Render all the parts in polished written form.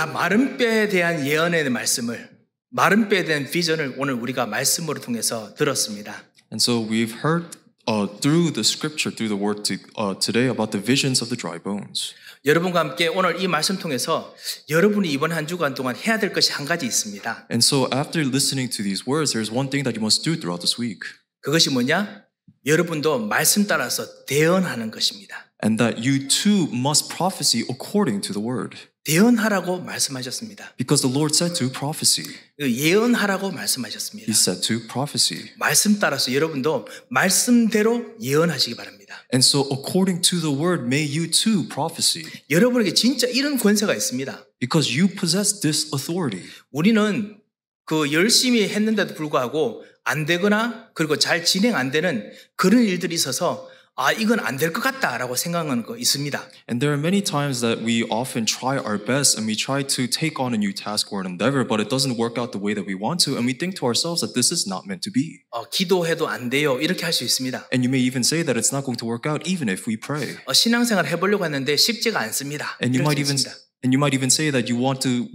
마른 뼈에 대한 예언의 말씀을, 마른 뼈에 대한 비전을 오늘 우리가 말씀으로 통해서 들었습니다. And so we've heard through the scripture, through the word today about the visions of the dry bones. 여러분과 함께 오늘 이 말씀 통해서 여러분이 이번 한 주간 동안 해야 될 것이 한 가지 있습니다. And so after listening to these words, there's one thing that you must do throughout this week. 그것이 뭐냐? 여러분도 말씀 따라서 대언하는 것입니다. And that you too must prophesy according to the word. 대언하라고 말씀하셨습니다. Because the Lord said to prophesy. 예언하라고 말씀하셨습니다. He said to prophesy. 말씀 따라서 여러분도 말씀대로 예언하시기 바랍니다. And so according to the word, may you too prophesy. 여러분에게 진짜 이런 권세가 있습니다. Because you possess this authority. 우리는 그 열심히 했는데도 불구하고 안 되거나 그리고 잘 진행 안 되는 그런 일들이 있어서 이건 안 될 것 같다라고 생각하는 거 있습니다. And there are many times that we often try our best and we try to take on a new task or an endeavor, but it doesn't work out the way that we want to, and we think to ourselves that this is not meant to be. 기도해도 안 돼요. 이렇게 할 수 있습니다. And you may even say that it's not going to work out even if we pray. 신앙생활 해보려고 했는데 쉽지가 않습니다. And you might even say that you want to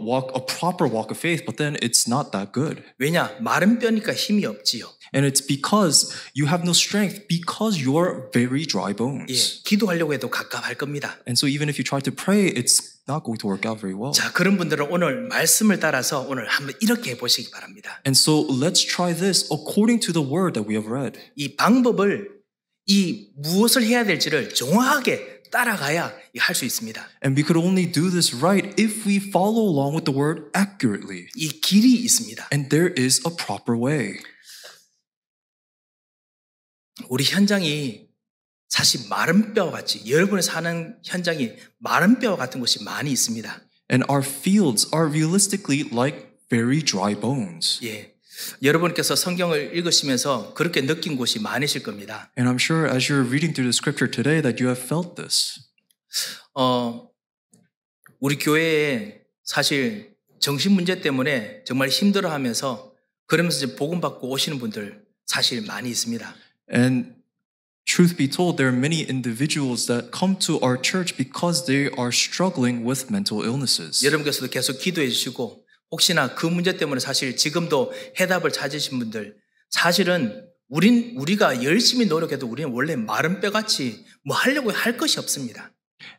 walk a proper walk of faith, but then it's not that good. 왜냐? 마른 뼈니까 힘이 없지요. And it's because you have no strength because you're very dry bones. 기도하려고 해도 갑갑할 겁니다. And so even if you try to pray, it's not going to work out very well. 자, 그런 분들은 오늘 말씀을 따라서 오늘 한번 이렇게 해보시기 바랍니다. And so let's try this according to the word that we have read. 이 방법을 무엇을 해야 될지를 정확하게 따라가야 할 수 있습니다. And we could only do this right if we follow along with the word accurately. 이 길이 있습니다. And there is a proper way. 우리 현장이 사실 마른 뼈와 같이 여러분이 사는 현장이 마른 뼈와 같은 곳이 많이 있습니다. And our fields are realistically like very dry bones. 여러분께서 성경을 읽으시면서 그렇게 느낀 곳이 많으실 겁니다. And I'm sure as you're reading through the scripture today that you have felt this. 우리 교회에 사실 정신 문제 때문에 정말 힘들어하면서 그러면서 이제 복음 받고 오시는 분들 사실 많이 있습니다. And truth be told, there are many individuals that come to our church because they are struggling with mental illnesses. 여러분께서도 계속 기도해 주시고 혹시나 그 문제 때문에 사실 지금도 해답을 찾으신 분들 사실은 우리가 열심히 노력해도 우리는 원래 마른 뼈같이 뭐 하려고 할 것이 없습니다.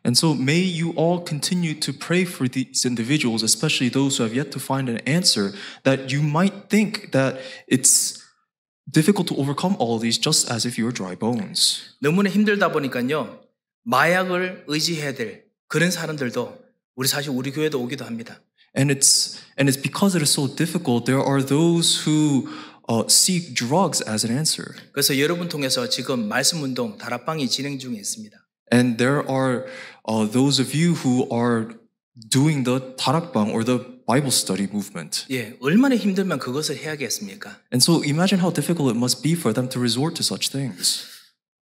And so may you all continue to pray for these individuals, especially those who have yet to find an answer, that you might think that it's difficult to overcome all of these just as if you were dry bones. 너무나 힘들다 보니까요. 마약을 의지해야 될 그런 사람들도 사실 우리 교회도 오기도 합니다. And it's because it is so difficult, there are those who seek drugs as an answer. 그래서 여러분 통해서 지금 말씀 운동 다락방이 진행 중에 있습니다. And there are those of you who are doing the 다락방 or the Bible study movement. 얼마나 힘들면 그것을 해야겠습니까? And so imagine how difficult it must be for them to resort to such things.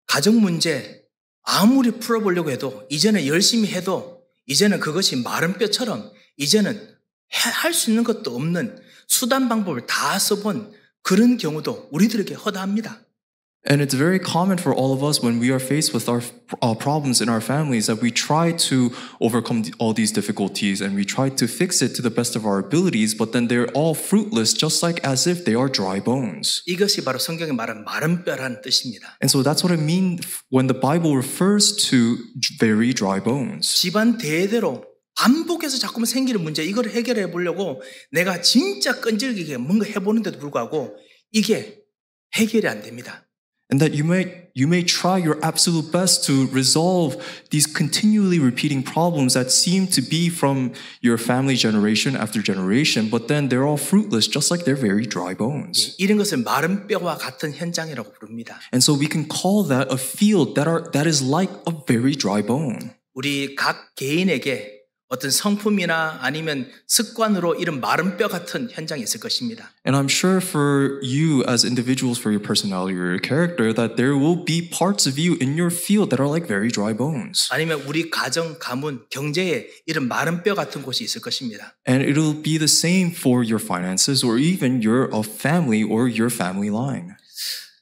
가정 문제 아무리 풀어보려고 해도 이제는 열심히 해도 이제는 그것이 마른 뼈처럼 이제는 할 수 있는 것도 없는 수단 방법을 다 써본 그런 경우도 우리들에게 허다합니다. And it's very common for all of us when we are faced with our problems in our families that we try to overcome all these difficulties and we try to fix it to the best of our abilities, but then they're all fruitless, just like as if they are dry bones. 이것이 바로 성경에 말한 마른 뼈라는 뜻입니다. And so that's what I mean when the Bible refers to very dry bones. 집안 대대로 반복해서 자꾸만 생기는 문제 이걸 해결해 보려고 내가 진짜 끈질기게 뭔가 해보는데도 불구하고 이게 해결이 안 됩니다. And that you may try your absolute best to resolve these continually repeating problems that seem to be from your family generation after generation, but then they're all fruitless, just like they're very dry bones. 이런 것을 마른 뼈와 같은 현장이라고 부릅니다. And so we can call that a field that is like a very dry bone. 우리 각 개인에게 어떤 성품이나 아니면 습관으로 이런 마른 뼈 같은 현장이 있을 것입니다. And I'm sure for you as individuals, for your personality or your character, that there will be parts of you in your field that are like very dry bones. 아니면 우리 가정, 가문, 경제에 이런 마른 뼈 같은 곳이 있을 것입니다. And it'll be the same for your finances or even your family or your family line.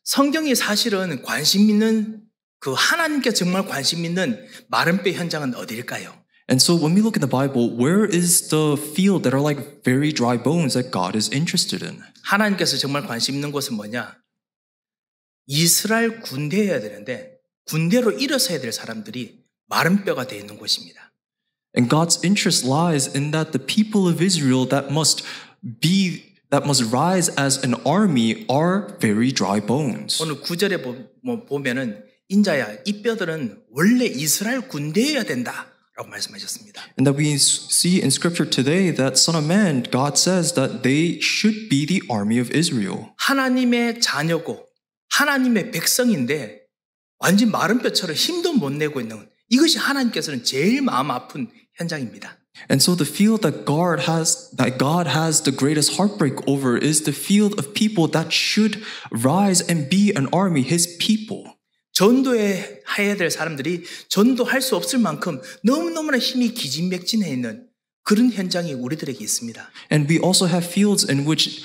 성경이 사실은 관심 있는 그 하나님께 정말 관심 있는 마른 뼈 현장은 어디일까요? And so when we look in the Bible, where is the field that are like very dry bones that God is interested in? 하나님께서 정말 관심 있는 곳은 뭐냐? 이스라엘 군대여야 되는데 군대로 일어서야 될 사람들이 마른 뼈가 되어 있는 곳입니다. And God's interest lies in that the people of Israel that must rise as an army are very dry bones. 오늘 9절에 보면은 인자야 이 뼈들은 원래 이스라엘 군대여야 된다라고 말씀하셨습니다. And that we see in scripture today that Son of Man, God says that they should be the army of Israel. 하나님의 자녀고 하나님의 백성인데 완전 마른 뼈처럼 힘도 못 내고 있는 이것이 하나님께서는 제일 마음 아픈 현장입니다. And so the field that God has the greatest heartbreak over is the field of people that should rise and be an army, His people. 전도해야 될 사람들이 전도할 수 없을 만큼 너무너무나 힘이 기진맥진해 있는 그런 현장이 우리들에게 있습니다. And we also have fields in which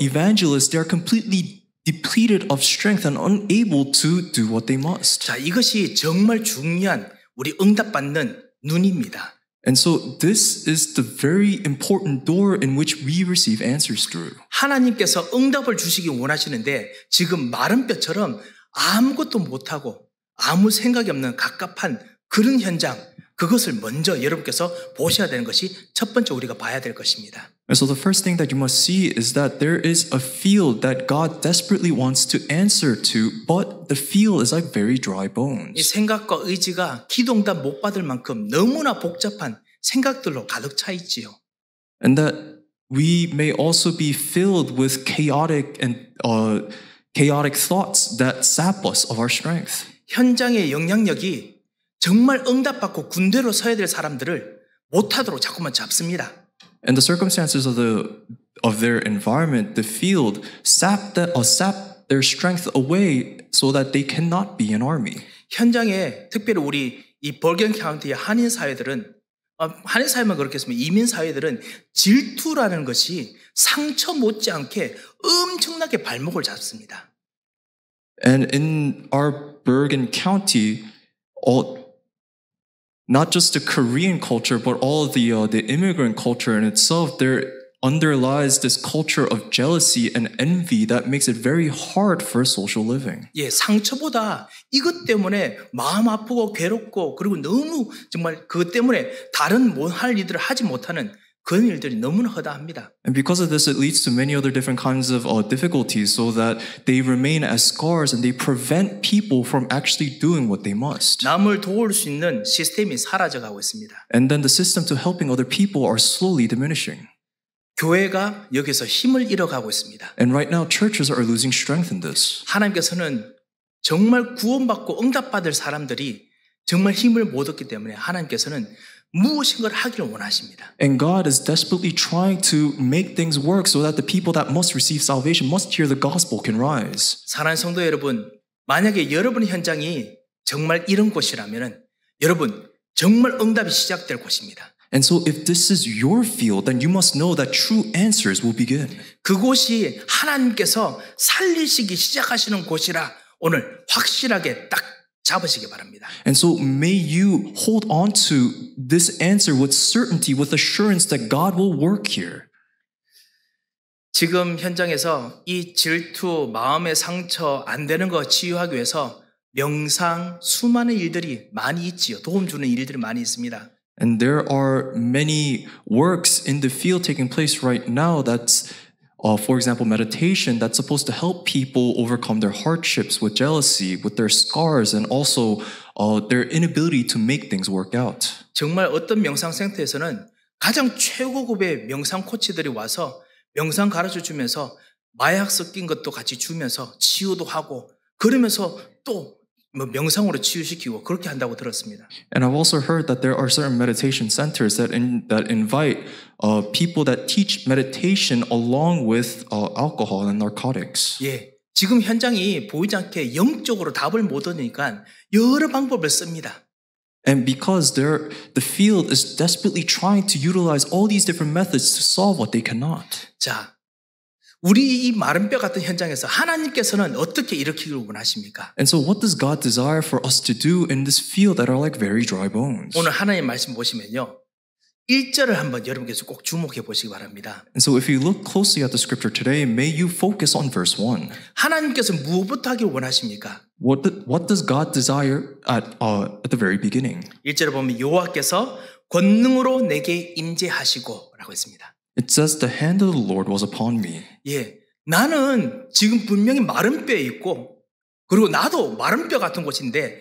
evangelists, they are completely depleted of strength and unable to do what they must. 자, 이것이 정말 중요한 우리 응답받는 눈입니다. And so this is the very important door in which we receive answers through. 하나님께서 응답을 주시기 원하시는데 지금 마른 뼈처럼 아무것도 못하고 아무 생각이 없는 갑갑한 그런 현장, 그것을 먼저 여러분께서 보셔야 되는 것이 첫 번째 우리가 봐야 될 것입니다. And so the first thing that you must see is that there is a field that God desperately wants to answer to, but the field is like very dry 이 bones. 생각과 의지가 기도응답 못 받을 만큼 너무나 복잡한 생각들로 가득 차 있지요. And that we may also be filled with chaotic thoughts that sap us of our strength. 현장의 영향력이 정말 응답받고 군대로 서야 될 사람들을 못하도록 자꾸만 잡습니다. And the circumstances of their environment, the field, sap their strength away so that they cannot be an army. 현장에 특별히 우리 이 벌겐 카운티의 한인 사회들은 한인 사회만 그렇겠지만 이민 사회들은 질투라는 것이 상처 못지않게 엄청나게 발목을 잡습니다. And in our Bergen County, not just the Korean culture, but all of the immigrant culture in itself, there underlies this culture of jealousy and envy that makes it very hard for social living. 예, 상처보다 이것 때문에 마음 아프고 괴롭고 그리고 너무 정말 그것 때문에 다른 뭐 할 일들을 하지 못하는 그런 일들이 너무나 허다합니다. And because of this, it leads to many other different kinds of difficulties so that they remain as scars and they prevent people from actually doing what they must. 남을 도울 수 있는 시스템이 사라져가고 있습니다. And then the system to helping other people are slowly diminishing. 교회가 여기서 힘을 잃어가고 있습니다. And right now, churches are losing strength in this. 하나님께서는 정말 구원받고 응답받을 사람들이 정말 힘을 못 얻기 때문에 하나님께서는 무엇인가를 하기를 원하십니다. And God is desperately trying to make things work so that the people that must receive salvation, must hear the gospel, can rise. 사랑하는 성도 여러분, 만약에 여러분의 현장이 정말 이런 곳이라면 여러분 정말 응답이 시작될 곳입니다. And so if this is your field, then you must know that true answers will begin. 그곳이 하나님께서 살리시기 시작하시는 곳이라 오늘 확실하게 딱 잡으시기 바랍니다. And so may you hold on to this answer with certainty, with assurance that God will work here. 지금 현장에서 이 질투, 마음의 상처 안 되는 거 치유하기 위해서 명상, 수많은 일들이 많이 있지요. 도움 주는 일들이 많이 있습니다. And there are many works in the field taking place right now that's for example, meditation that's supposed to help people overcome their hardships with jealousy, with their scars, and also their inability to make things work out. 정말 어떤 명상센터에서는 가장 최고급의 명상 코치들이 와서 명상 가르쳐 주면서 마약 섞인 것도 같이 주면서 치유도 하고 그러면서 또 명상으로 치유시키고 그렇게 한다고 들었습니다. And I've also heard that there are certain meditation centers that invite people that teach meditation along with alcohol and narcotics. 예, 지금 현장이 보이지 않게 영적으로 답을 못 얻으니까 여러 방법을 씁니다. And because the field is desperately trying to utilize all these different methods to solve what they cannot. 자, 우리 이 마른 뼈 같은 현장에서 하나님께서는 어떻게 일으키기를 원하십니까? And so what does God desire for us to do in this field that are like very dry bones? 오늘 하나님 말씀 보시면요. 1절을 한번 여러분께서 꼭 주목해 보시기 바랍니다. And so if you look closely at the scripture today, may you focus on verse 1. 하나님께서 무엇부터 하기를 원하십니까? What does God desire at the very beginning? 1절에 보면 여호와께서 권능으로 내게 임재하시고 라고 했습니다. It says the hand of the Lord was upon me. 예, 나는 지금 분명히 마른 뼈에 있고 그리고 나도 마른 뼈 같은 곳인데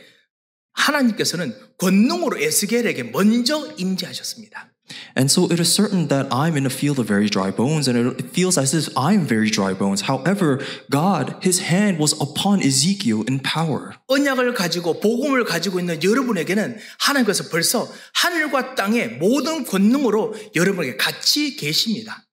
하나님께서는 권능으로 에스겔에게 먼저 임재하셨습니다. And so it is certain that I'm in a field of very dry bones, and it feels as if I'm very dry bones. However, God, His hand was upon Ezekiel in power. 언약을 가지고 복음을 가지고 있는 여러분에게는 하나님께서 벌써 하늘과 땅의 모든 권능으로 여러분에게 같이 계십니다.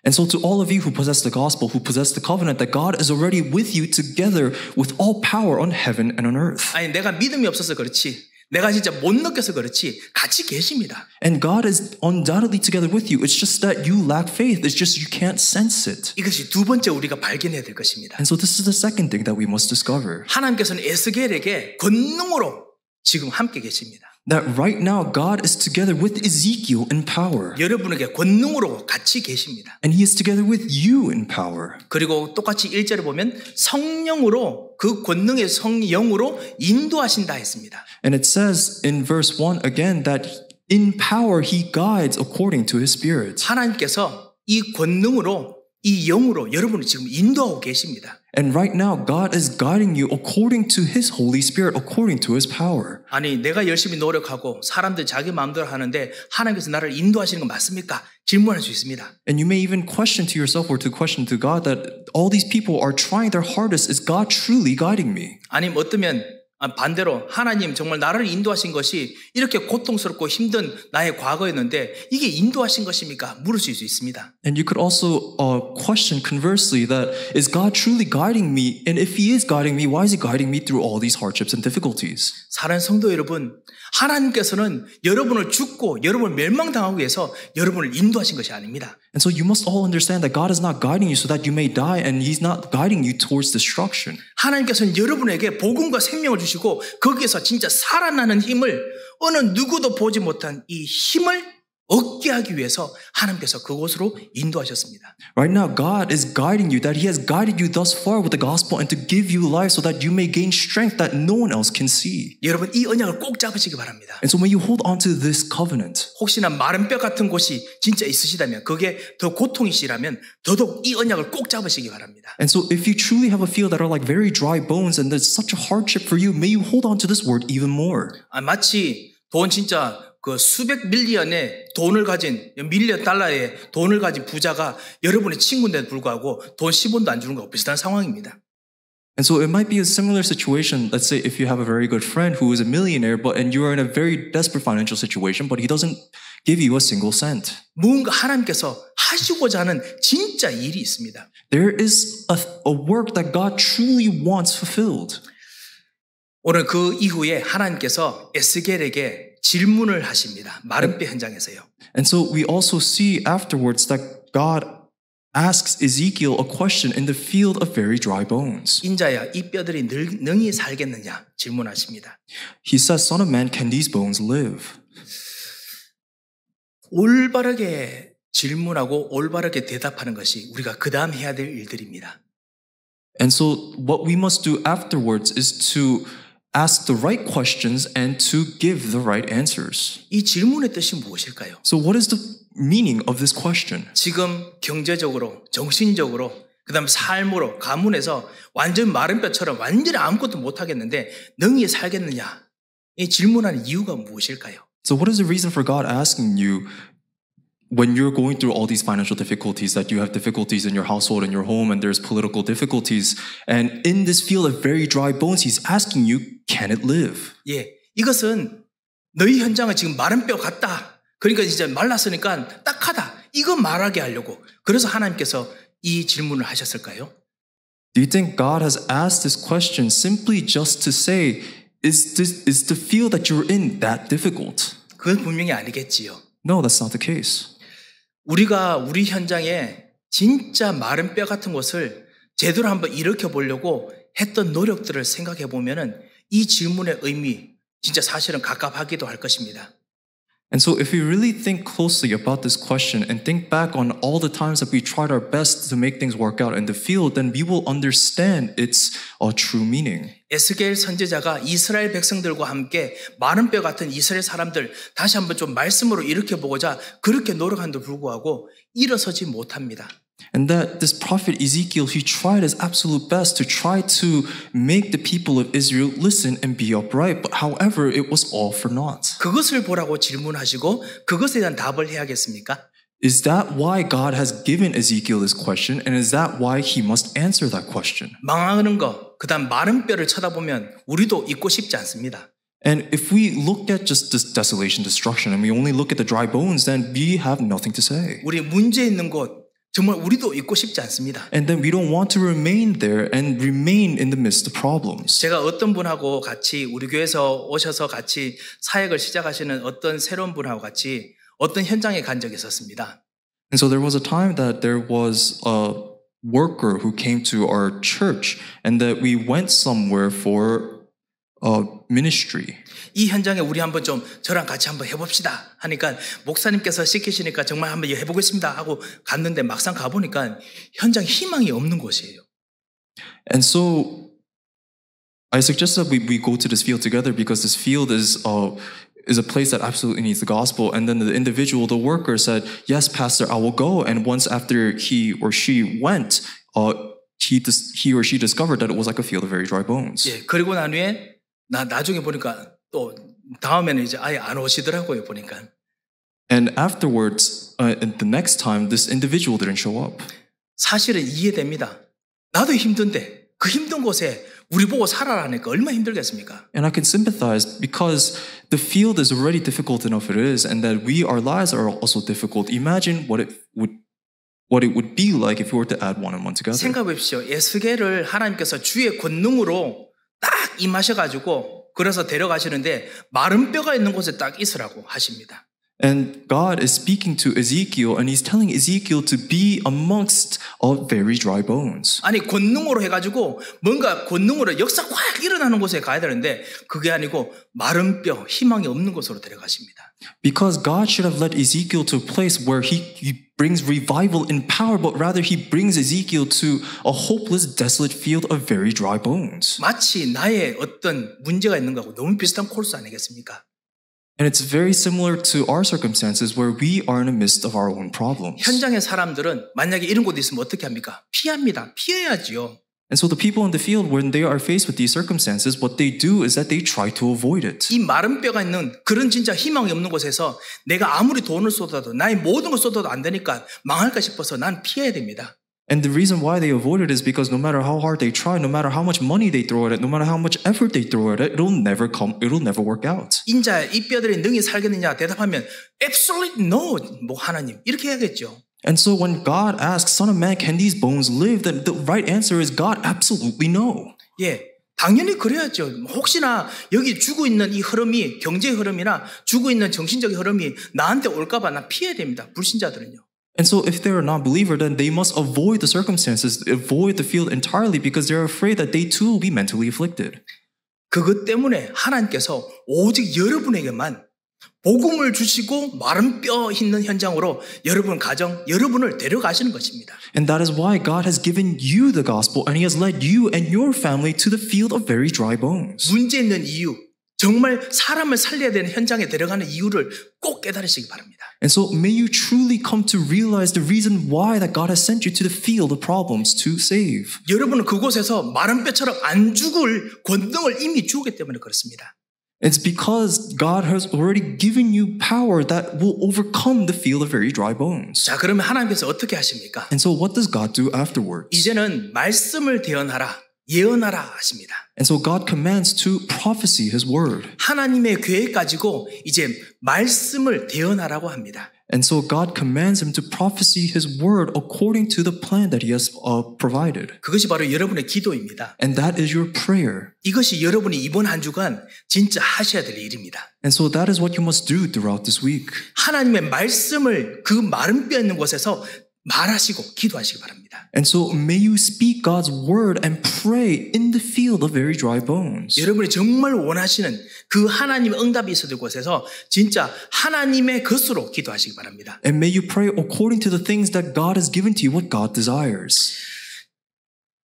And so to all of you who possess the gospel, who possess the covenant, that God is already with you together with all power on heaven and on earth. 아니 내가 믿음이 없어서 그렇지 내가 진짜 못 느껴서 그렇지 같이 계십니다. And God is undoubtedly together with you. It's just that you lack faith. It's just you can't sense it. 이것이 두 번째 우리가 발견해야 될 것입니다. And so this is the second thing that we must discover. 하나님께서는 에스겔에게 권능으로 지금 함께 계십니다. That right now God is together with Ezekiel in power. 여러분에게 권능으로 같이 계십니다. And He is together with you in power. 그리고 똑같이 1절에 보면 성령으로 그 권능의 성령으로 인도하신다 했습니다. And it says in verse 1 again that in power He guides according to His Spirit. 하나님께서 이 권능으로 이 영으로 여러분을 지금 인도하고 계십니다. And right now God is guiding you according to His Holy Spirit, according to His power. 아니 내가 열심히 노력하고 사람들 자기 마음대로 하는데 하나님께서 나를 인도하시는 거 맞습니까? 질문할 수 있습니다. And you may even question to yourself or to question to God that all these people are trying their hardest. Is God truly guiding me? 아니면 어떠면 반대로 하나님 정말 나를 인도하신 것이 이렇게 고통스럽고 힘든 나의 과거였는데 이게 인도하신 것입니까? 물으실 수 있습니다. And you could also question conversely that is God truly guiding me? And if He is guiding me, why is He guiding me through all these hardships and difficulties? 사랑하는 성도 여러분, 하나님께서는 여러분을 죽고 여러분을 멸망당하기 위해서 여러분을 인도하신 것이 아닙니다. And so you must all understand that God is not guiding you so that you may die, and He's not guiding you towards destruction. 하나님께서는 여러분에게 복음과 생명을 주시고 거기에서 진짜 살아나는 힘을 어느 누구도 보지 못한 이 힘을 얻게 하기 위해서 하나님께서 그곳으로 인도하셨습니다. Right now, God is guiding you, that He has guided you thus far with the gospel and to give you life so that you may gain strength that no one else can see. 여러분 이 언약을 꼭 잡으시기 바랍니다. And so when you hold on to this covenant, 혹시나 마른 뼈 같은 곳이 진짜 있으시다면 그게 더 고통이시라면 더더욱 이 언약을 꼭 잡으시기 바랍니다. and so if you truly have a field that are like very dry bones and there's such a hardship for you, may you hold on to this word even more. 마치 돈 진짜 그 수백 밀리언의 돈을 가진 밀리언 달러의 돈을 가진 부자가 여러분의 친구인데도 불구하고 돈 10원도 안 주는 거 비슷한 상황입니다. And so it might be a similar situation. Let's say if you have a very good friend who is a millionaire, and you are in a very desperate financial situation, but he doesn't give you a single cent. 무언가 하나님께서 하시고자 하는 진짜 일이 있습니다. There is a work that God truly wants fulfilled. 오늘 그 이후에 하나님께서 에스겔에게 질문을 하십니다. 마른 뼈 현장에서요. And so we also see afterwards that God asks Ezekiel a question in the field of very dry bones. 인자야, 이 뼈들이 능히 살겠느냐 질문하십니다. He says, Son of man, can these bones live? 올바르게 질문하고 올바르게 대답하는 것이 우리가 그 다음 해야 될 일들입니다. And so what we must do afterwards is to ask the right questions and to give the right answers. 이 질문의 뜻이 무엇일까요? So what is the meaning of this question? 지금 경제적으로, 정신적으로, 그 다음 삶으로, 가문에서 완전 마른 뼈처럼 완전히 아무것도 못하겠는데 능히 살겠느냐? 이 질문하는 이유가 무엇일까요? So what is the reason for God asking you when you're going through all these financial difficulties, that you have difficulties in your household and your home, and there's political difficulties, and in this field of very dry bones, He's asking you, can it live? 예, 이것은 너희 현장은 지금 마른 뼈 같다. 그러니까 이제 말랐으니까 딱하다. 이거 말하게 하려고. 그래서 하나님께서 이 질문을 하셨을까요? Do you think God has asked this question simply just to say, is the field that you're in that difficult? 그건 분명히 아니겠지요. No, that's not the case. 우리가 우리 현장에 진짜 마른 뼈 같은 곳을 제대로 한번 일으켜 보려고 했던 노력들을 생각해 보면은 이 질문의 의미 진짜 사실은 갑갑하기도 할 것입니다. And so if we really think closely about this question and think back on all the times that we tried our best to make things work out in the field, then we will understand its true meaning. 에스겔 선지자가 이스라엘 백성들과 함께 마른 뼈 같은 이스라엘 사람들 다시 한번 좀 말씀으로 일으켜보고자 그렇게 노력한데도 불구하고 일어서지 못합니다. And that this prophet Ezekiel, he tried his absolute best to try to make the people of Israel listen and be upright. But however, it was all for naught. 그것을 보라고 질문하시고 그것에 대한 답을 해야겠습니까? Is that why God has given Ezekiel this question? And is that why he must answer that question? 망하는 거, 그 다음 마른 뼈를 쳐다보면 우리도 있고 싶지 않습니다. And if we look at just this desolation, destruction, and we only look at the dry bones, then we have nothing to say. 우리 문제 있는 곳, 정말 우리도 있고 싶지 않습니다. And then we don't want to remain there and remain in the midst of problems. 제가 어떤 분하고 같이 우리 교회에서 오셔서 같이 사역을 시작하시는 어떤 새로운 분하고 같이 어떤 현장에 간 적이 있었습니다. And so there was a time that there was a worker who came to our church and that we went somewhere for ministry. 이 현장에 우리 한번 좀 저랑 같이 한번 해봅시다 하니까 목사님께서 시키시니까 정말 한번 해보겠습니다 하고 갔는데 막상 가보니까 현장 희망이 없는 곳이에요. And so I suggest that we go to this field together because this field is a place that absolutely needs the gospel. And then the individual, the worker said, yes, pastor, I will go. And once after he or she went, he or she discovered that it was like a field of very dry bones. 예, 그리고 난 후에 나중에 보니까 또 다음에는 이제 아예 안 오시더라고요, 보니까. And afterwards, the next time, this individual didn't show up. 사실은 이해됩니다. 나도 힘든데 그 힘든 곳에 우리 보고 살아라니까 얼마나 힘들겠습니까? And I can sympathize because the field is already difficult enough it is, and that our lives are also difficult. Imagine what it would be like if we were to add one and one together. 생각해 보십시오. 에스겔을 하나님께서 주의 권능으로 딱 임하셔가지고 그래서 데려가시는데 마른 뼈가 있는 곳에 딱 있으라고 하십니다. And God is speaking to Ezekiel, and He's telling Ezekiel to be amongst very dry bones. 아니 권능으로 해가지고 뭔가 권능으로 역사가 확 일어나는 곳에 가야 되는데 그게 아니고 마른 뼈, 희망이 없는 곳으로 데려가십니다. Because God should have led Ezekiel to a place where he brings revival in power, but rather He brings Ezekiel to a hopeless, desolate field of very dry bones. 마치 나의 어떤 문제가 있는 거하고 너무 비슷한 코스 아니겠습니까? And it's very similar to our circumstances where we are in the midst of our own problems. 현장의 사람들은 만약에 이런 곳에 있으면 어떻게 합니까? 피합니다. 피해야지요. And so the people in the field, when they are faced with these circumstances, what they do is that they try to avoid it. 이 마른 뼈가 있는 그런 진짜 희망이 없는 곳에서 내가 아무리 돈을 쏟아도 나의 모든 걸 쏟아도 안 되니까 망할까 싶어서 난 피해야 됩니다. And the reason why they avoid it is because no matter how hard they try, no matter how much money they throw at it, no matter how much effort they throw at it, it'll never work out. 인자 이 뼈들이 능히 살겠느냐 대답하면 absolutely no, 뭐 하나님 이렇게 해야겠죠. And so when God asks, Son of Man, can these bones live? Then the right answer is God, absolutely no. 예, 당연히 그래야죠. 혹시나 여기 주고 있는 이 흐름이 경제 흐름이나 주고 있는 정신적인 흐름이 나한테 올까봐 난 피해야 됩니다. 불신자들은요. And so if they're a non-believer, then they must avoid the circumstances, avoid the field entirely because they're afraid that they too will be mentally afflicted. 그것 때문에 하나님께서 오직 여러분에게만 복음을 주시고 마른 뼈 있는 현장으로 여러분 가정, 여러분을 데려가시는 것입니다. And that is why God has given you the gospel and He has led you and your family to the field of very dry bones. 문제 있는 이유, 정말 사람을 살려야 되는 현장에 데려가는 이유를 꼭 깨달으시기 바랍니다. And so may you truly come to realize the reason why that God has sent you to the field of problems to save. 여러분은 그곳에서 마른 뼈처럼 안 죽을 권능을 이미 주었기 때문에 그렇습니다. It's because God has already given you power that will overcome the field of very dry bones. 자, 그러면 하나님께서 어떻게 하십니까? And so what does God do afterwards? 이제는 말씀을 대언하라, 예언하라 하십니다. And so God commands to prophesy His word. 하나님의 계획 가지고 이제 말씀을 대언하라고 합니다. And so God commands him to prophesy His word according to the plan that He has provided. 그것이 바로 여러분의 기도입니다. And that is your prayer. 이것이 여러분이 이번 한 주간 진짜 하셔야 될 일입니다. And so that is what you must do throughout this week. 하나님의 말씀을 그 마른 뼈 있는 곳에서 말하시고 기도하시기 바랍니다. And so may you speak God's word and pray in the field of very dry bones. 여러분이 정말 원하시는 그 하나님의 응답이 있어질 곳에서 진짜 하나님의 것으로 기도하시기 바랍니다. And may you pray according to the things that God has given to you, what God desires.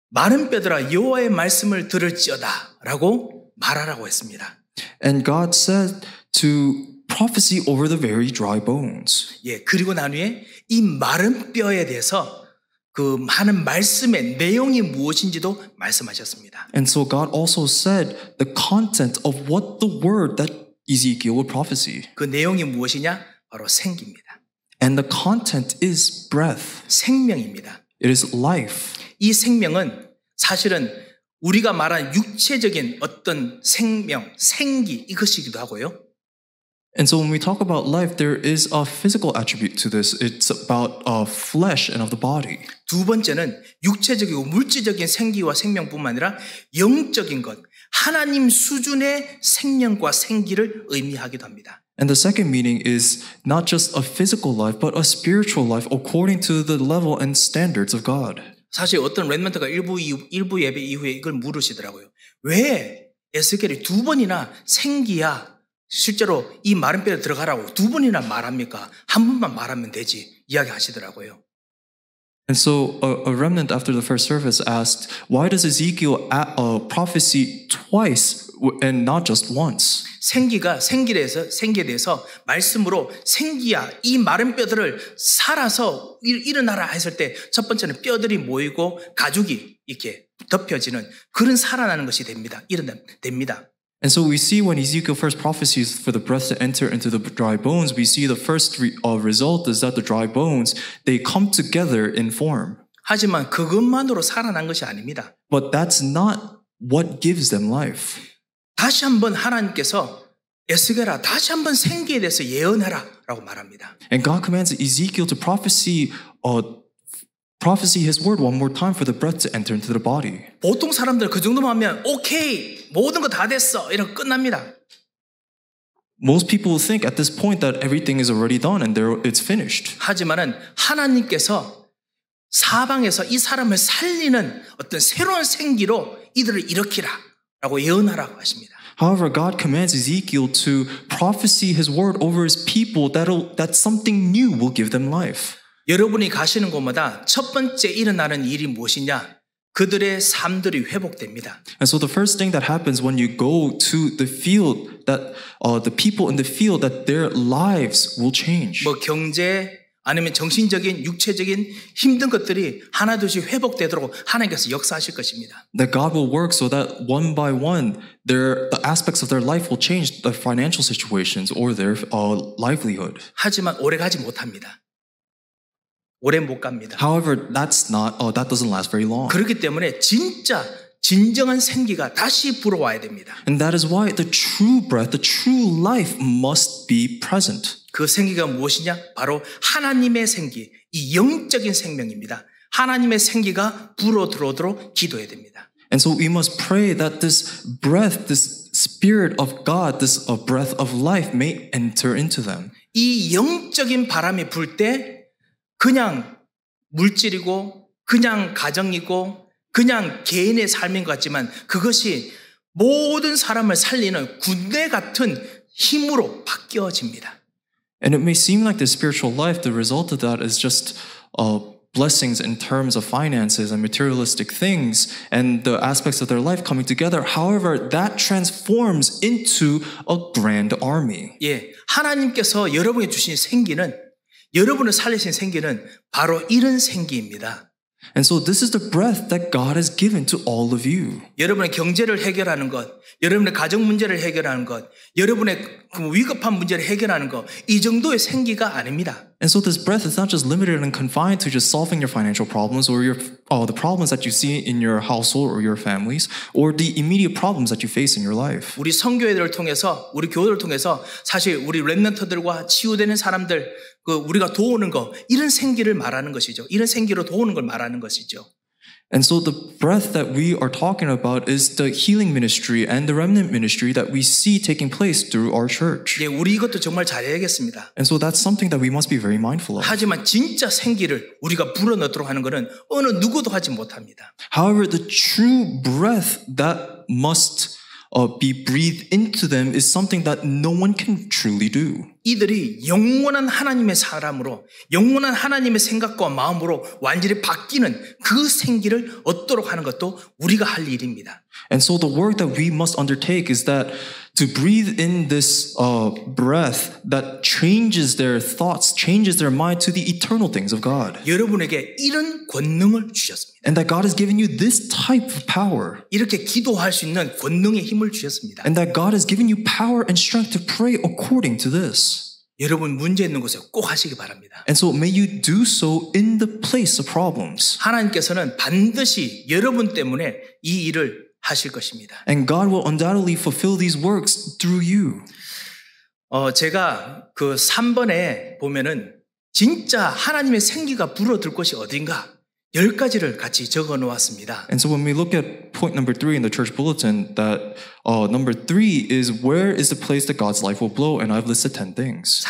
마른 뼈들아 여호와의 말씀을 들을지어다 라고 말하라고 했습니다. And God said to prophecy over the very dry bones. 예, 그리고 난 후에 이 마른 뼈에 대해서 그 많은 말씀의 내용이 무엇인지도 말씀하셨습니다. And so God also said the content of what the word that Ezekiel would prophesy. 그 내용이 무엇이냐? 바로 생기입니다. And the content is breath. 생명입니다. It is life. 이 생명은 사실은 우리가 말하는 육체적인 어떤 생명, 생기 이것이기도 하고요. And so when we talk about life, there is a physical attribute to this. It's about flesh and of the body. 두 번째는 육체적이고 물질적인 생기와 생명뿐만 아니라 영적인 것, 하나님 수준의 생명과 생기를 의미하기도 합니다. And the second meaning is not just a physical life, but a spiritual life according to the level and standards of God. 사실 어떤 랩런트가 일부 예배 이후에 이걸 물으시더라고요. 왜 에스겔이 두 번이나 생기야 실제로 이 마른 뼈에 들어가라고 두 번이나 말합니까? 한 번만 말하면 되지 이야기하시더라고요. And so a remnant after the first service asked, why does Ezekiel prophesy twice and not just once? 생기에 대해서 말씀으로 생기야 이 마른 뼈들을 살아서 일어나라 했을 때 첫 번째는 뼈들이 모이고 가죽이 이렇게 덮여지는 그런 살아나는 것이 됩니다. 됩니다. And so we see when Ezekiel first prophesies for the breath to enter into the dry bones, we see the first result is that the dry bones, they come together in form. 하지만 그것만으로 살아난 것이 아닙니다. But that's not what gives them life. 다시 한번 하나님께서 에스겔아 다시 한번 생기에 대해서 예언하라 라고 말합니다. And God commands Ezekiel to prophesy his word one more time for the breath to enter into the body. 보통 사람들 그 정도만 하면 오케이 모든 거 다 됐어 이러고 끝납니다. Most people think at this point that everything is already done and it's finished. 하지만은 하나님께서 사방에서 이 사람을 살리는 어떤 새로운 생기로 이들을 일으키라 라고 예언하라고 하십니다. However, God commands Ezekiel to prophesy his word over his people that something new will give them life. 여러분이 가시는 곳마다 첫 번째 일어나는 일이 무엇이냐? 그들의 삶들이 회복됩니다. And so the first thing that happens when you go to the field, that the people in the field, that their lives will change. 뭐 경제 아니면 정신적인, 육체적인 힘든 것들이 하나둘씩 회복되도록 하나님께서 역사하실 것입니다. That God will work so that one by one, the aspects of their life will change, the financial situations or their livelihood. 하지만 오래 가지 못합니다. 오래 못 갑니다. However, that doesn't last very long. 그렇기 때문에 진정한 생기가 다시 불어와야 됩니다. And that is why the true breath, the true life must be present. 그 생기가 무엇이냐? 바로 하나님의 생기, 이 영적인 생명입니다. 하나님의 생기가 불어 들어오도록 기도해야 됩니다. And so we must pray that this breath, this spirit of God, this breath of life may enter into them. 이 영적인 바람이 불 때 그냥 물질이고 그냥 가정이고 그냥 개인의 삶인 것 같지만 그것이 모든 사람을 살리는 군대 같은 힘으로 바뀌어집니다. And it may seem like the spiritual life, the result of that is just blessings in terms of finances and materialistic things and the aspects of their life coming together. However, that transforms into a grand army. 예, 하나님께서 여러분에게 주신 생기는 여러분을 살리신 생기는 바로 이런 생기입니다. And so this is the breath that God has given to all of you. 여러분의 경제를 해결하는 것, 여러분의 가정 문제를 해결하는 것, 여러분의 위급한 문제를 해결하는 것, 이 정도의 생기가 아닙니다. And so this breath is not just limited and confined to just solving your financial problems or the problems that you see in your household or your families or the immediate problems that you face in your life. 우리 선교회들을 통해서, 우리 교회를 통해서 사실 우리 렘넌트들과 치유되는 사람들, 우리가 도우는 거, 이런 생기를 말하는 것이죠. 이런 생기로 도우는 걸 말하는 것이죠. And so the breath that we are talking about is the healing ministry and the remnant ministry that we see taking place through our church. 예, 우리 이것도 정말 잘해야겠습니다. And so that's something that we must be very mindful of. 하지만 진짜 생기를 우리가 불어넣도록 하는 것은 어느 누구도 하지 못합니다. However, the true breath that must be breathed into them is something that no one can truly do. 이들이 영원한 하나님의 사람으로 영원한 하나님의 생각과 마음으로 완전히 바뀌는 그 생기를 얻도록 하는 것도 우리가 할 일입니다. And so the work that we must undertake is that to breathe in this breath that changes their thoughts, changes their mind to the eternal things of God. 여러분에게 이런 권능을 주셨습니다. And that God has given you this type of power. 이렇게 기도할 수 있는 권능의 힘을 주셨습니다. And that God has given you power and strength to pray according to this. 여러분 문제 있는 곳에 꼭 하시기 바랍니다. And so may you do so in the place of problems. 하나님께서는 반드시 여러분 때문에 이 일을 하실 것입니다. And God will undoubtedly fulfill these works through you. 제가 그 3번에 보면은 진짜 하나님의 생기가 불어들 곳이 어딘가 10가지를 같이 적어 놓았습니다. And so when we look at point number 3 in the church bulletin, that number 3 is where is the place that God's life will blow, and I've listed 10 things.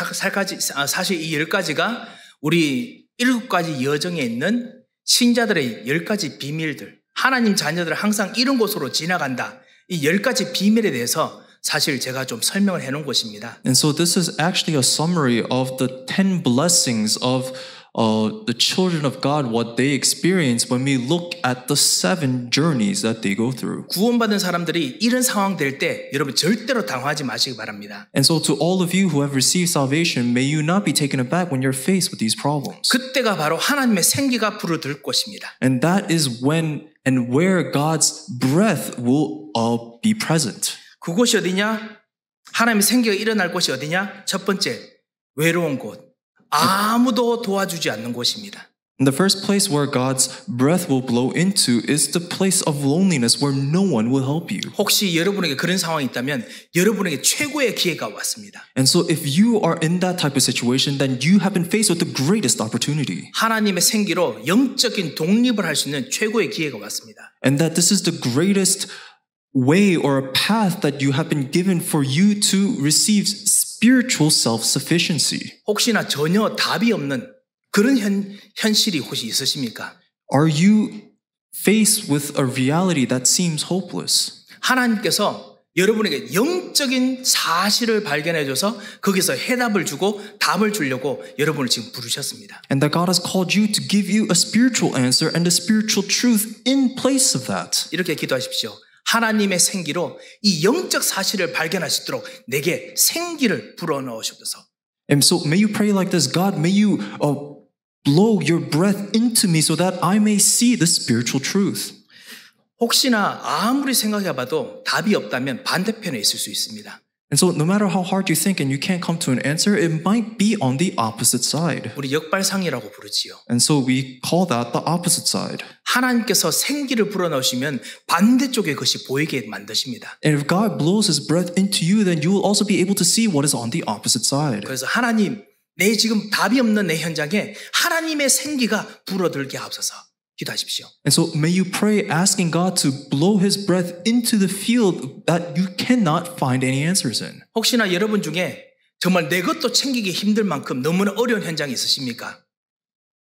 사실 이 10가지가 우리 7가지 여정에 있는 신자들의 10가지 비밀들, 하나님 자녀들은 항상 이런 곳으로 지나간다. 이 10가지 비밀에 대해서 사실 제가 좀 설명을 해놓은 것입니다. And so this is actually a summary of the 10 blessings of the children of God, what they experience when we look at the 7 journeys that they go through. 구원받은 사람들이 이런 상황 될 때 여러분 절대로 당황하지 마시기 바랍니다. And so to all of you who have received salvation, may you not be taken aback when you're faced with these problems. 그때가 바로 하나님의 생기가 불어들 것입니다. And that is when and where God's breath will be present. 그곳이 어디냐? 하나님의 생기가 일어날 곳이 어디냐? 첫 번째, 외로운 곳. 아무도 도와주지 않는 곳입니다. And the first place where God's breath will blow into is the place of loneliness where no one will help you. 혹시 여러분에게 그런 상황이 있다면 여러분에게 최고의 기회가 왔습니다. And so if you are in that type of situation, then you have been faced with the greatest opportunity. 하나님의 생기로 영적인 독립을 할 수 있는 최고의 기회가 왔습니다. And that this is the greatest way or a path that you have been given for you to receive spiritual self-sufficiency. 혹시나 전혀 답이 없는 그런 현실이 혹시 있으십니까? Are you faced with a reality that seems hopeless? 하나님께서 여러분에게 영적인 사실을 발견해 줘서 거기서 해답을 주고 답을 주려고 여러분을 지금 부르셨습니다. And that God has called you to give you a spiritual answer and a spiritual truth in place of that. 이렇게 기도하십시오. 하나님의 생기로 이 영적 사실을 발견할 수 있도록 내게 생기를 불어넣으시옵소서. And so may you pray like this, God, may you blow your breath into me so that I may see the spiritual truth. 혹시나 아무리 생각해봐도 답이 없다면 반대편에 있을 수 있습니다. And so no matter how hard you think and you can't come to an answer, it might be on the opposite side. 우리 역발상이라고 부르지요. And so we call that the opposite side. 하나님께서 생기를 불어넣으시면 반대쪽에 그것이 보이게 만드십니다. And if God blows His breath into you, then you will also be able to see what is on the opposite side. 그래서 하나님, 내 지금 답이 없는 내 현장에 하나님의 생기가 불어들게 하옵소서. 기도하십시오. And so may you pray asking God to blow His breath into the field that you cannot find any answers in. 혹시나 여러분 중에 정말 내 것도 챙기기 힘들 만큼 너무나 어려운 현장이 있으십니까?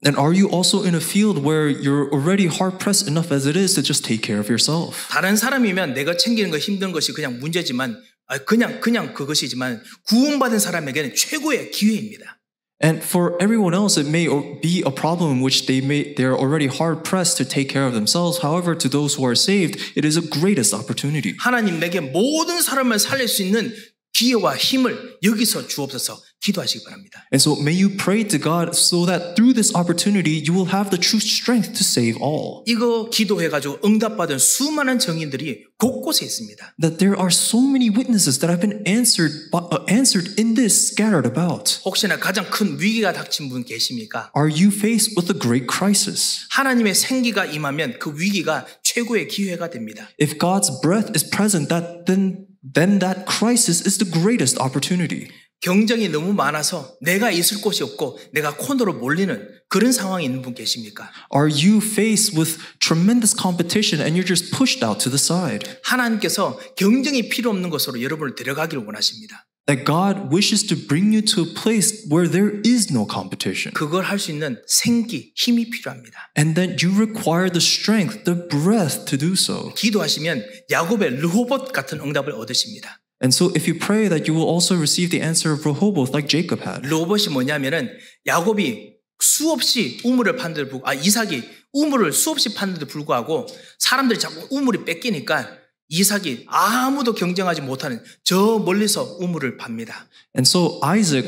And are you also in a field where you're already hard-pressed enough as it is to just take care of yourself? 다른 사람이면 내가 챙기는 거 힘든 것이 그냥 문제지만 그냥 그것이지만 구원받은 사람에게는 최고의 기회입니다. And for everyone else, it may be a problem in which they're already hard-pressed to take care of themselves. However, to those who are saved, it is a greatest opportunity. 하나님 내게 모든 사람을 살릴 수 있는 기회와 힘을 여기서 주옵소서. 기도하시기 바랍니다. And so may you pray to God so that through this opportunity, you will have the true strength to save all. 이거 기도해가지고 응답받은 수많은 증인들이 곳곳에 있습니다. That there are so many witnesses that have been answered in this scattered about. 혹시나 가장 큰 위기가 닥친 분 계십니까? Are you faced with a great crisis? 하나님의 생기가 임하면 그 위기가 최고의 기회가 됩니다. If God's breath is present, then that crisis is the greatest opportunity. 경쟁이 너무 많아서 내가 있을 곳이 없고 내가 코너로 몰리는 그런 상황에 있는 분 계십니까? Are you faced with tremendous competition and you're just pushed out to the side? 하나님께서 경쟁이 필요 없는 곳으로 여러분을 데려가기를 원하십니다. That God wishes to bring you to a place where there is no competition. 그걸 할 수 있는 생기, 힘이 필요합니다. And that you require the strength, the breath to do so. 기도하시면 야곱의 르호봇 같은 응답을 얻으십니다. And so if you pray that you will also receive the answer of Rehoboth like Jacob had. 르호봇이 뭐냐면은 야곱이 수없이 우물을 판데도 불구하고 이삭이 우물을 수없이 판데도 불구하고 사람들이 자꾸 우물이 뺏기니까 이삭이 아무도 경쟁하지 못하는 저 멀리서 우물을 팝니다. And so Isaac,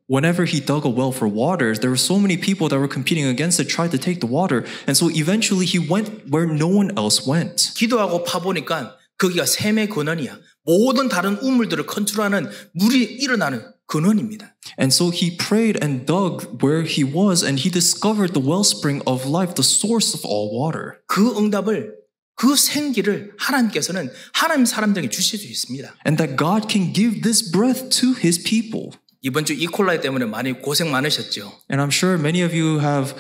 whenever he dug a well for waters, there were so many people that were competing against it, tried to take the water. And so eventually he went where no one else went. 기도하고 파보니까 거기가 샘의 근원이야. 모든 다른 우물들을 컨트롤하는 물이 일어나는 근원입니다. And so he prayed and dug where he was and he discovered the wellspring of life, the source of all water. 그 응답을 그 생기를 하나님께서는 하나님 사람들에게 주실 수 있습니다. And that God can give this breath to his people. 이번 주 이콜라이 때문에 많이 고생 많으셨죠. And I'm sure many of you have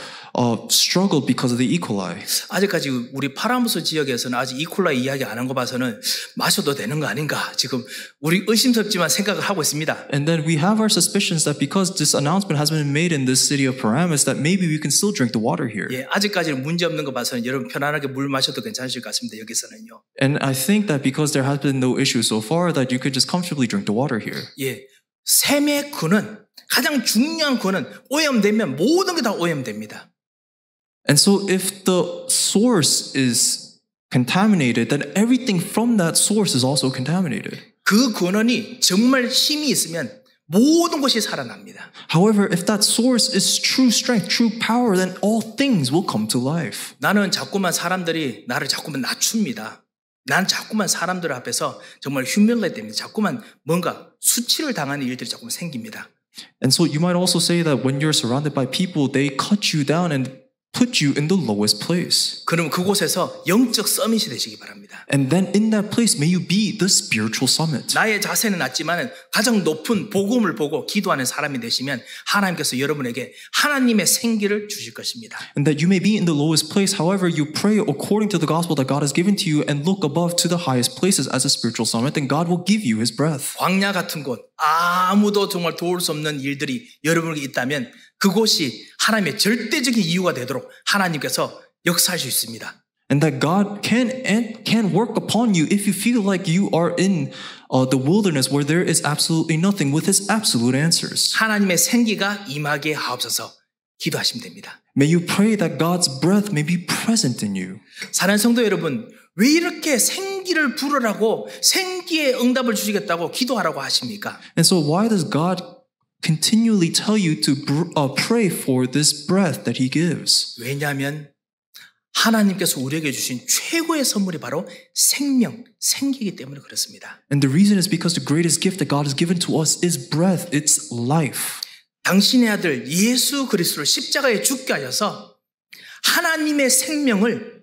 struggled because of the E. coli. 아직까지 우리 파라무스 지역에서는 아직 이콜라이 이야기 안 한 거 봐서는 마셔도 되는 거 아닌가 지금 우리 의심스럽지만 생각을 하고 있습니다. And then we have our suspicions that because this announcement has been made in this city of Paramus that maybe we can still drink the water here. 예, 아직까지는 문제 없는 거 봐서는 여러분 편안하게 물 마셔도 괜찮으실 것 같습니다. 여기서는요. And I think that because there has been no issue so far that you could just comfortably drink the water here. 예, 샘의 근원, 가장 중요한 근원 오염되면 모든 게 다 오염됩니다. And so if the source is contaminated, then everything from that source is also contaminated. 그 근원이 정말 힘이 있으면 모든 것이 살아납니다. However, if that source is true strength, true power, then all things will come to life. 나는 자꾸만 사람들이 나를 자꾸만 낮춥니다. 난 자꾸만 사람들 앞에서 정말 humiliate 됩니다. 자꾸만 뭔가 수치를 당하는 일들이 자꾸만 생깁니다. And so you might also say that when you're surrounded by people, they cut you down and put you in the lowest place. 그럼 그곳에서 영적 서밋이 되시기 바랍니다. And then in that place, may you be the spiritual summit. 나의 자세는 낮지만 가장 높은 복음을 보고 기도하는 사람이 되시면 하나님께서 여러분에게 하나님의 생기를 주실 것입니다. And that you may be in the lowest place, however, you pray according to the gospel that God has given to you and look above to the highest places as a spiritual summit, then God will give you his breath. 광야 같은 곳, 아무도 정말 도울 수 없는 일들이 여러분에게 있다면 그곳이 하나님의 절대적인 이유가 되도록 하나님께서 역사할 수 있습니다. And that God can work upon you if you feel like you are in the wilderness where there is absolutely nothing with his absolute answers. 하나님의 생기가 임하게 하옵소서 기도하시면 됩니다. May you pray that God's breath may be present in you. 사랑하는 성도 여러분, 왜 이렇게 생기를 부르라고 생기의 응답을 주시겠다고 기도하라고 하십니까? And so why does God continually tell you to pray for this breath that he gives? 왜냐하면 하나님께서 우리에게 주신 최고의 선물이 바로 생명, 생기이기 때문에 그렇습니다. And the reason is because the greatest gift that God has given to us is breath, it's life. 당신의 아들 예수 그리스도를 십자가에 죽게 하셔서 하나님의 생명을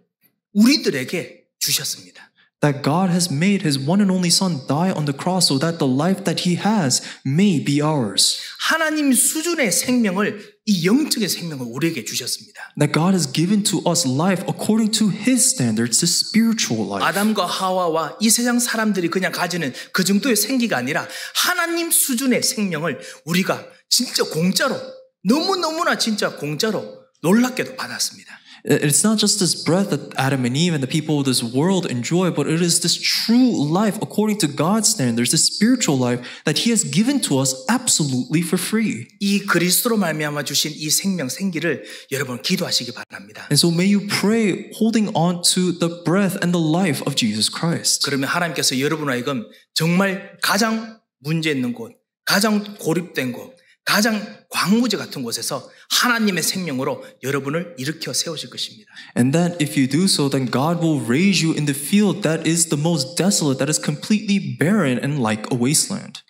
우리들에게 주셨습니다. That God has made his one and only son die on the cross so that the life that he has may be ours. 하나님 수준의 생명을 이 영적인 생명을 우리에게 주셨습니다. That God has given to us life according to his standards, the spiritual life. 아담과 하와와 이 세상 사람들이 그냥 가지는 그 정도의 생기가 아니라 하나님 수준의 생명을 우리가 진짜 공짜로 너무너무나 진짜 공짜로 놀랍게도 받았습니다. It's not just this breath that Adam and Eve and the people of this world enjoy, but it is this true life according to God's standards, this spiritual life that he has given to us absolutely for free. 이 그리스도로 말미암아 주신 이 생명 생기를 여러분 기도하시기 바랍니다. And so may you pray holding on to the breath and the life of Jesus Christ. 그러면 하나님께서 여러분 하여금 정말 가장 문제 있는 곳, 가장 고립된 곳, 가장 광무지 같은 곳에서 하나님의 생명으로 여러분을 일으켜 세우실 것입니다. And that if you do so, then God will raise you in the field that is the most desolate, that is completely barren and like a wasteland.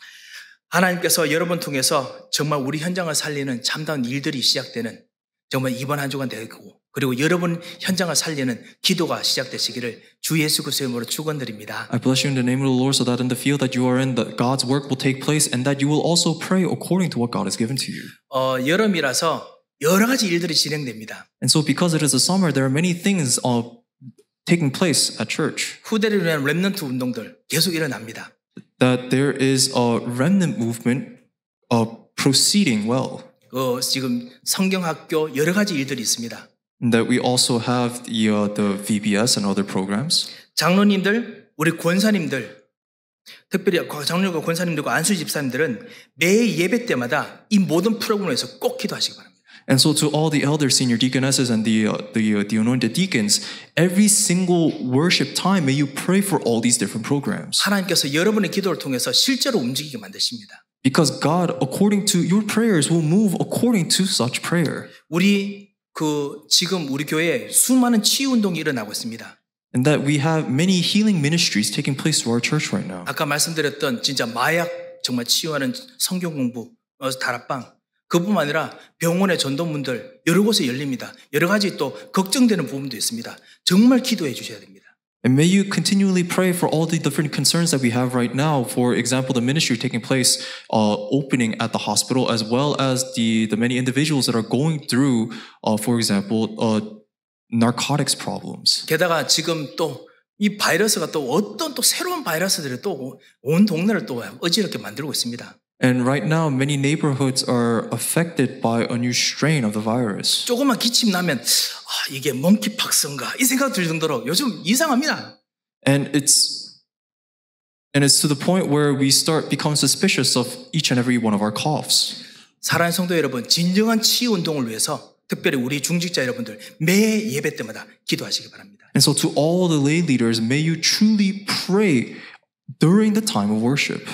하나님께서 여러분 통해서 정말 우리 현장을 살리는 참다운 일들이 시작되는 정말 이번 한 주간 되고 그리고 여러분 현장을 살리는 기도가 시작되시기를 주 예수 그리스도의 이름으로 축원드립니다. I bless you in the name of the Lord so that in the field that you are in, that God's work will take place and that you will also pray according to what God has given to you. 여름이라서 여러 가지 일들이 진행됩니다. And so because it is the summer, there are many things taking place at church. 후대를 위한 렘넌트 운동들 계속 일어납니다. That there is a remnant movement proceeding well. 지금 성경학교 여러 가지 일들이 있습니다. And that we also have the VBS and other programs. 장로님들, 우리 권사님들, 특별히 장로님과 권사님들과 안수 집사님들은 매 예배 때마다 이 모든 프로그램에서 꼭 기도하시기 바랍니다. And so to all the elders, senior deaconesses, and the anointed deacons, every single worship time, may you pray for all these different programs. 하나님께서 여러분의 기도를 통해서 실제로 움직이게 만드십니다. Because God, according to your prayers, will move according to such prayer. 지금 우리 교회에 수많은 치유 운동이 일어나고 있습니다. And that we have many healing ministries taking place through our church right now. 아까 말씀드렸던 진짜 마약 정말 치유하는 성경 공부, 다락방, 그뿐만 아니라 병원의 전도문들 여러 곳에 열립니다. 여러 가지 또 걱정되는 부분도 있습니다. 정말 기도해 주셔야 됩니다. And may you continually pray for all the different concerns that we have right now. For example, the ministry taking place, opening at the hospital, as well as the many individuals that are going through, for example, narcotics problems. 게다가 지금 또 이 바이러스가 또 어떤 또 새로운 바이러스들이 또 온 동네를 또 어지럽게 만들고 있습니다. And right now, many neighborhoods are affected by a new strain of the virus. 조금만 기침 나면 이게 몽키팍스인가 이 생각 들 정도로 요즘 이상합니다. And it's to the point where we start become suspicious of each and every one of our coughs. 사랑하는 성도 여러분, 진정한 치유 운동을 위해서 특별히 우리 중직자 여러분들 매 예배 때마다 기도하시기 바랍니다. And so to all the lay leaders, may you truly pray during the time of worship.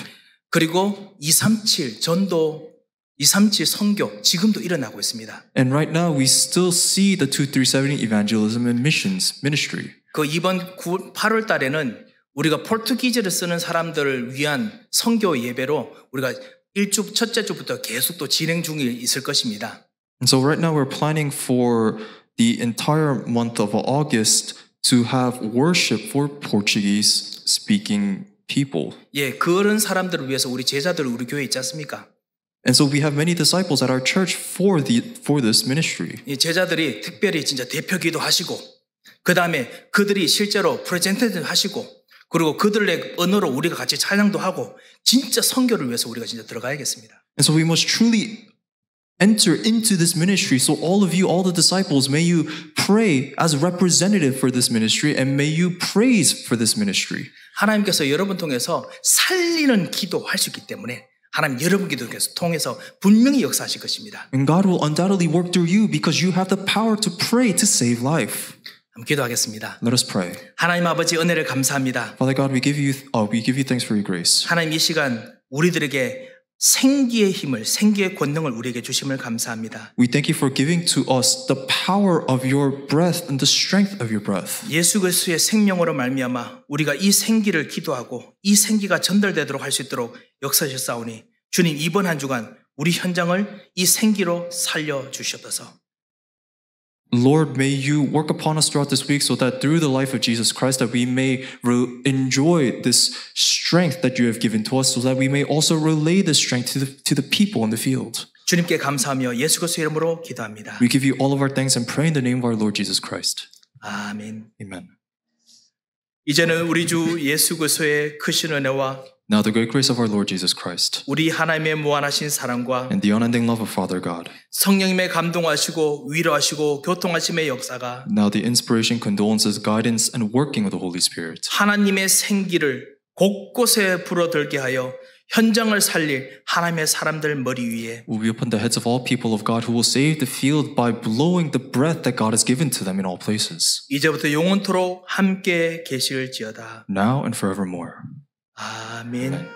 그리고 237 전도, 237 선교 지금도 일어나고 있습니다. And right now we still see the 2370 evangelism and missions ministry. 이번 8월 달에는 우리가 포르투기즈를 쓰는 사람들을 위한 선교 예배로 우리가 첫째 주부터 계속 또 진행 중에 있을 것입니다. And so right now we're planning for the entire month of August to have worship for Portuguese speaking people. 그런 사람들을 위해서 우리 제자들 우리 교회에 있지 않습니까? And so we have many disciples at our church for this ministry. 이 제자들이 특별히 진짜 대표기도 하시고, 그 다음에 그들이 실제로 프레젠테이션 하시고, 그리고 그들의 언어로 우리가 같이 찬양도 하고, 진짜 선교를 위해서 우리가 진짜 들어가야겠습니다. And so we must truly enter into this ministry. So all of you, all the disciples, may you pray as representative for this ministry and may you praise for this ministry. 하나님께서 여러분 통해서 살리는 기도 할 수 있기 때문에 하나님 여러분 기도 통해서 분명히 역사하실 것입니다. And God will undoubtedly work through you because you have the power to pray to save life. 한번 기도하겠습니다. Let us pray. 하나님 아버지 은혜를 감사합니다. Father God, we give you thanks for your grace. 하나님 이 시간 우리들에게 생기의 힘을, 생기의 권능을 우리에게 주심을 감사합니다. We thank you for giving to us the power of your breath and the strength of your breath. 예수 그리스도의 생명으로 말미암아 우리가 이 생기를 기도하고 이 생기가 전달되도록 할 수 있도록 역사하셨사오니 주님 이번 한 주간 우리 현장을 이 생기로 살려 주시옵소서. Lord, may you work upon us throughout this week so that through the life of Jesus Christ that we may enjoy this strength that you have given to us so that we may also relay this strength to the people in the field. 주님께 감사하며 예수 그리스도의 이름으로 기도합니다. We give you all of our thanks and pray in the name of our Lord Jesus Christ. 아멘. Amen. 이제는 우리 주 예수 그리스도의 크신 은혜와 Now the great grace of our Lord Jesus Christ 우리 하나님의 무한하신 사랑과 and the unending love of Father God, 성령님의 감동하시고 위로하시고 교통하심의 역사가 now the inspiration, condolences, guidance, and working of the Holy Spirit, 하나님의 생기를 곳곳에 불어들게 하여 현장을 살릴 하나님의 사람들 머리 위에 will be upon the heads of all people of God who will save the field by blowing the breath that God has given to them in all places, 이제부터 영원토록 함께 계실지어다. now and forevermore. 아멘.